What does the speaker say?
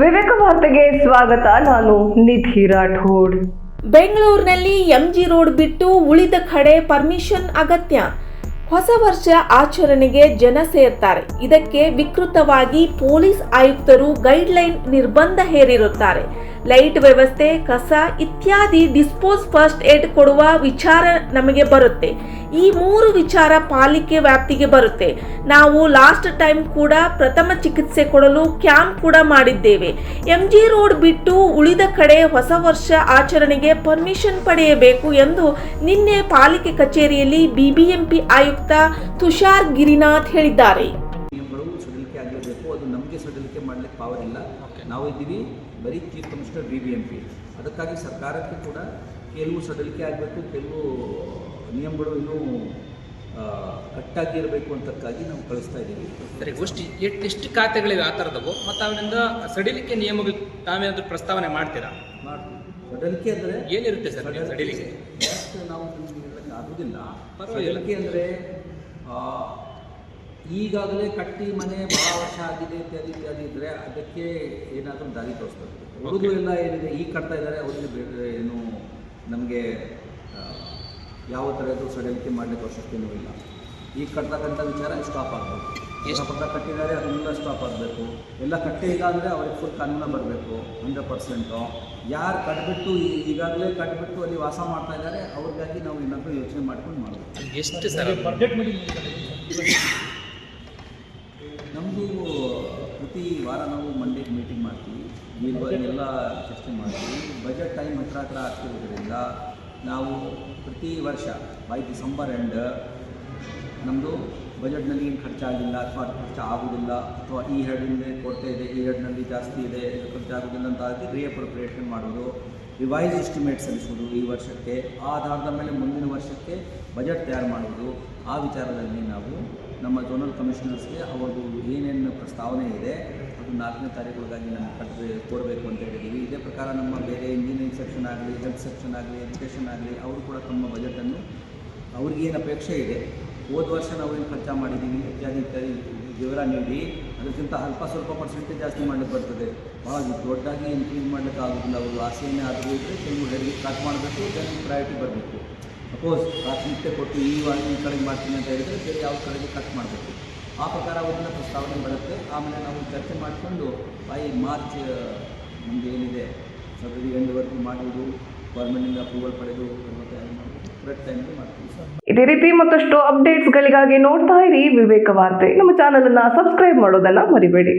ವಿವೇಕ ವಾರ್ತೆಗೆ ಸ್ವಾಗತ. ನಾನು ನಿಧಿ ರಾಠೋಡ್. ಬೆಂಗಳೂರಿನಲ್ಲಿ ಎಂಜಿ ರೋಡ್ ಬಿಟ್ಟು ಉಳಿದ ಕಡೆ ಪರ್ಮಿಷನ್ ಅಗತ್ಯ. ಹೊಸ ವರ್ಷ ಆಚರಣೆಗೆ ಜನ ಸೇರ್ತಾರೆ. ಇದಕ್ಕೆ ವಿಕೃತವಾಗಿ ಪೊಲೀಸ್ ಆಯುಕ್ತರು ಗೈಡ್ಲೈನ್ ನಿರ್ಬಂಧ ಹೇರಿರುತ್ತಾರೆ. ಲೈಟ್ ವ್ಯವಸ್ಥೆ, ಕಸ ಇತ್ಯಾದಿ ಡಿಸ್ಪೋಸ್ ಫಸ್ಟ್ ಏಡ್ ಕೊಡುವ ವಿಚಾರ ನಮಗೆ ಬರುತ್ತೆ. ಈ 3 ವಿಚಾರ ಪಾಲಿಕೆ ವ್ಯಾಪ್ತಿಗೆ ಬರುತ್ತೆ. ನಾವು ಲಾಸ್ಟ್ ಟೈಮ್ ಕೂಡ ಪ್ರಥಮ ಚಿಕಿತ್ಸೆ ಕೊಡಲು ಕ್ಯಾಂಪ್ ಕೂಡ ಮಾಡಿದ್ದೇವೆ. ಎಂಜಿ ರೋಡ್ ಬಿಟ್ಟು ಉಳಿದ ಕಡೆ ಹೊಸ ವರ್ಷ ಆಚರಣೆಗೆ ಪರ್ಮಿಷನ್ ಪಡೆಯಬೇಕು ಎಂದು ನಿನ್ನೆ ಪಾಲಿಕೆ ಕಚೇರಿಯಲ್ಲಿ ಬಿಬಿಎಂಪಿ ಆಯುಕ್ತ ತುಷಾರ್ ಗಿರಿನಾಥ್ ಹೇಳಿದ್ದಾರೆ. ಸಡಿಲಿಕೆ ಆಗಲೇಬೇಕು, ಅದು ನಮಗೆ ಸಡಿಲಿಕೆ ಮಾಡಲಿಕ್ಕೆ ಪವರ್ ಇಲ್ಲ. ನಾವು ಇದ್ದೀವಿ ಬರೀ ಚೀಫ್ ಕಮಿಷನರ್ ಬಿಬಿಎಂಪಿ. ಅದಕ್ಕಾಗಿ ಸರ್ಕಾರಕ್ಕೆ ಕೂಡ ಕೆಲವು ಸಡಿಲಿಕೆ ಆಗಬೇಕು, ಕೆಲವು ನಿಯಮಗಳು ಇನ್ನೂ ಕಟ್ಟಾಗಿ ಇರಬೇಕು ಅಂತಕ್ಕಾಗಿ ನಾವು ಕಳಿಸ್ತಾ ಇದ್ದೀವಿ. ಸರಿ, ಎಷ್ಟು ಖಾತೆಗಳಿವೆ ಆ ಥರದವು ಮತ್ತು ಅವನಿಂದ ಸಡಿಲಿಕೆ ನಿಯಮಗಳು ತಾವೇನಾದರೂ ಪ್ರಸ್ತಾವನೆ ಮಾಡ್ತೀರಾ? ಸಡಿಲಿಕೆ ಅಂದರೆ ಏನಿರುತ್ತೆ ಸರ್ ಸಡಿಲಿಕೆ? ನಾವು ಆಗೋದಿಲ್ಲ. ಸಡಿಲಿಕೆ ಅಂದರೆ ಈಗಾಗಲೇ ಕಟ್ಟಿ ಮನೆ ಬಹಳ ವರ್ಷ ಆಗಿದೆ ಇತ್ಯಾದಿ ಇತ್ಯಾದಿ ಇದ್ದರೆ ಅದಕ್ಕೆ ಏನಾದರೂ ದಾರಿ ತೋರಿಸ್ತಾರೆ. ಹುಡುಗರು ಎಲ್ಲ ಏನಿದೆ ಈಗ ಕಟ್ತಾ ಇದ್ದಾರೆ, ಅವರಿಗೆ ಬೇರೆ ಏನು ನಮಗೆ ಯಾವ ಥರದ್ದು ಸಡಿಲಿಕೆ ಮಾಡಲಿಕ್ಕೆ ಅವಶ್ಯಕತೆಯೂ ಇಲ್ಲ. ಈಗ ಕಟ್ತಕ್ಕಂಥ ವಿಚಾರ ಸ್ಟಾಪ್ ಆಗಬೇಕು. ಎಷ್ಟು ಪತ್ರ ಕಟ್ಟಿದ್ದಾರೆ ಅದನ್ನೆಲ್ಲ ಸ್ಟಾಪ್ ಆಗಬೇಕು. ಎಲ್ಲ ಕಟ್ಟೇ ಇಲ್ಲ ಅಂದರೆ ಅವ್ರಿಗೆ ಫುಲ್ ಕಾನೂನು ಬರಬೇಕು 100%. ಯಾರು ಕಟ್ಬಿಟ್ಟು ಈಗಾಗಲೇ ಕಟ್ಬಿಟ್ಟು ಅಲ್ಲಿ ವಾಸ ಮಾಡ್ತಾ ಇದ್ದಾರೆ ಅವ್ರಿಗಾಗಿ ನಾವು ಏನಾದರೂ ಯೋಚನೆ ಮಾಡ್ಕೊಂಡು ಮಾಡಬೇಕು. ಎಷ್ಟು ಸರ್ ಬಜೆಟ್ ನಮ್ಮದು ಪ್ರತಿ ವಾರ ನಾವು ಮಂಡೇಗೆ ಮೀಟಿಂಗ್ ಮಾಡ್ತೀವಿ, ಎಲ್ಲ ಚರ್ಚೆ ಮಾಡ್ತೀವಿ. ಬಜೆಟ್ ಟೈಮ್ ಹತ್ರ ಆಗ್ತಿರೋದ್ರಿಂದ ನಾವು ಪ್ರತಿ ವರ್ಷ ಬೈ ಡಿಸೆಂಬರ್ ಎಂಡ್ ನಮ್ಮದು ಬಜೆಟ್ನಲ್ಲಿ ಏನು ಖರ್ಚಾಗಿಲ್ಲ ಅಥವಾ ಅದು ಖರ್ಚು ಆಗೋದಿಲ್ಲ ಅಥವಾ ಈ ಹೆಡ್ಡಿಂದ ಕೊರತೆ ಇದೆ, ಈ ಹೆಡ್ನಲ್ಲಿ ಜಾಸ್ತಿ ಇದೆ, ಇದು ಖರ್ಚಾಗೋದಿಲ್ಲ ಅಂತ ಆಗಿ ರೀಅಪ್ರೋಪ್ರಿಯೇಷನ್ ಮಾಡೋದು, ರಿವೈಸ್ ಎಸ್ಟಿಮೇಟ್ ಸಲ್ಲಿಸೋದು ಈ ವರ್ಷಕ್ಕೆ. ಆ ಆಧಾರದ ಮೇಲೆ ಮುಂದಿನ ವರ್ಷಕ್ಕೆ ಬಜೆಟ್ ತಯಾರು ಮಾಡೋದು. ಆ ವಿಚಾರದಲ್ಲಿ ನಾವು ನಮ್ಮ ಝೋನಲ್ ಕಮಿಷನರ್ಸ್ಗೆ ಅವ್ರದ್ದು ಏನೇನು ಪ್ರಸ್ತಾವನೆ ಇದೆ ಅದು 4ನೇ ತಾರೀಕುಗಳಿಗಾಗಿ ನಮಗೆ ಕೊಡಬೇಕು ಅಂತ ಹೇಳಿದ್ದೀವಿ. ಇದೇ ಪ್ರಕಾರ ನಮ್ಮ ಬೇರೆ ಇಂಜಿನಿಯರಿಂಗ್ ಸೆಕ್ಷನ್ ಆಗಲಿ, ಹೆಲ್ತ್ ಸೆಕ್ಷನ್ ಆಗಲಿ, ಎಜುಕೇಷನ್ ಆಗಲಿ ಅವರು ಕೂಡ ತಮ್ಮ ಬಜೆಟನ್ನು ಅವ್ರಿಗೇನು ಅಪೇಕ್ಷೆ ಇದೆ, ಹೋದ ವರ್ಷ ನಾವೇನು ಖರ್ಚು ಮಾಡಿದ್ದೀವಿ ಇತ್ಯಾದಿ ಇತ್ಯಾದಿ ವಿವರ ನೀಡಿ ಅದಕ್ಕಿಂತ ಸ್ವಲ್ಪ ಪರ್ಸೆಂಟೇಜ್ ಜಾಸ್ತಿ ಮಾಡಲಿಕ್ಕೆ ಬರ್ತದೆ. ಭಾಳ ದೊಡ್ಡದಾಗಿ ಇನ್ಕ್ರೀಸ್ ಮಾಡಲಿಕ್ಕೆ ಆಗೋದಿಲ್ಲ. ಅವರು ಆಸೆಯನ್ನೇ ಆದರೂ ಇದ್ದರೆ ಕೆಲವು ಹೆರಿಗೆ ಕಟ್ ಮಾಡಬೇಕು, ದೆನ್ ಪ್ರಯಾರಿಟಿ ಬರಬೇಕು. ಸಪೋಸ್ ಪ್ರಾಥಮಿಕತೆ ಕೊಟ್ಟು ಈ ಕಡೆಗೆ ಮಾಡ್ತೀನಿ ಅಂತ ಹೇಳಿದರೆ ಬೇರೆ ಯಾವ ಕಡೆಗೆ ಕಟ್ ಮಾಡಬೇಕು. ಆ ಪ್ರಕಾರ ಅವರಿಂದ ಪ್ರಸ್ತಾವನೆ ಬರುತ್ತೆ. ಆಮೇಲೆ ನಾವು ಚರ್ಚೆ ಮಾಡಿಕೊಂಡು ಬೈ ಮಾರ್ಚ್ ನಮಗೆ ಏನಿದೆ ಫೆಬ್ರವರಿ ಎಂಡ್ವರೆಗೂ ಮಾಡುವುದು, ಗೌರ್ಮೆಂಟಿಂದ ಅಪ್ರೂವಲ್ ಪಡೆದು ಕರೆಕ್ಟ್ ಟೈಮ್ಗೆ ಮಾಡ್ತೀವಿ ಸರ್. ಇದೇ ರೀತಿ ಮತ್ತಷ್ಟು ಅಪ್ಡೇಟ್ಸ್ಗಳಿಗಾಗಿ ನೋಡ್ತಾ ಇರಿ ವಿವೇಕ ವಾರ್ತೆ. ನಮ್ಮ ಚಾನಲನ್ನು ಸಬ್ಸ್ಕ್ರೈಬ್ ಮಾಡೋದನ್ನು ಮರಿಬೇಡಿ.